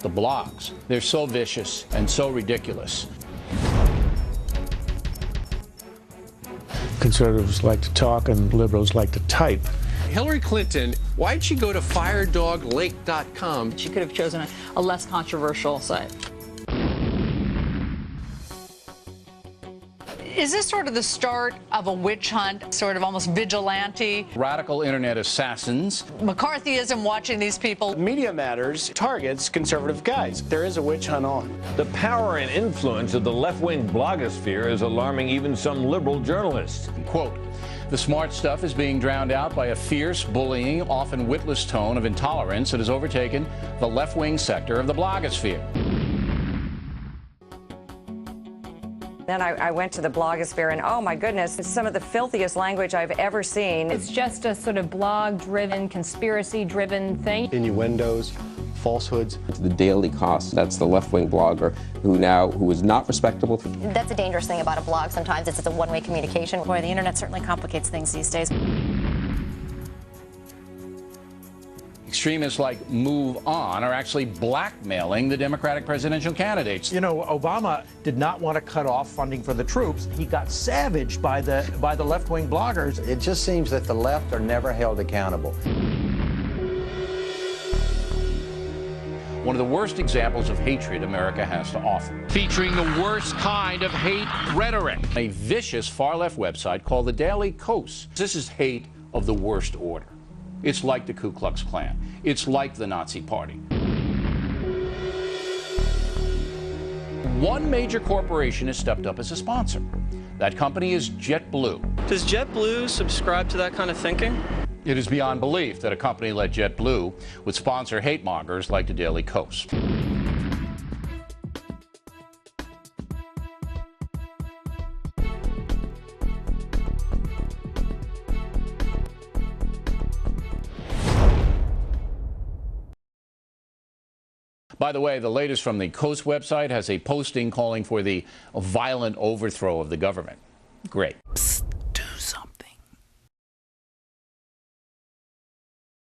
the blogs. They're so vicious and so ridiculous. Conservatives like to talk and liberals like to type. Hillary Clinton, why'd she go to firedoglake.com? She could have chosen a less controversial site. Is this sort of the start of a witch hunt, sort of almost vigilante? Radical internet assassins. McCarthyism watching these people. Media Matters targets conservative guys. There is a witch hunt on. The power and influence of the left-wing blogosphere is alarming even some liberal journalists. Quote, the smart stuff is being drowned out by a fierce, bullying, often witless tone of intolerance that has overtaken the left-wing sector of the blogosphere. Then I went to the blogosphere, and oh my goodness, it's some of the filthiest language I've ever seen. It's just a sort of blog-driven, conspiracy-driven thing. Innuendos, falsehoods. The Daily Cost, that's the left-wing blogger who is not respectable. That's a dangerous thing about a blog. Sometimes it's a one-way communication. Boy, the internet certainly complicates things these days. Extremists like Move On are actually blackmailing the Democratic presidential candidates. You know, Obama did not want to cut off funding for the troops. He got savaged by the left-wing bloggers. It just seems that the left are never held accountable. One of the worst examples of hatred America has to offer. Featuring the worst kind of hate rhetoric. A vicious far-left website called the Daily Kos. This is hate of the worst order. It's like the Ku Klux Klan. It's like the Nazi Party. One major corporation has stepped up as a sponsor. That company is JetBlue. Does JetBlue subscribe to that kind of thinking? It is beyond belief that a company like JetBlue would sponsor hate mongers like the Daily Kos. By the way, the latest from the Kos website has a posting calling for the violent overthrow of the government. Great.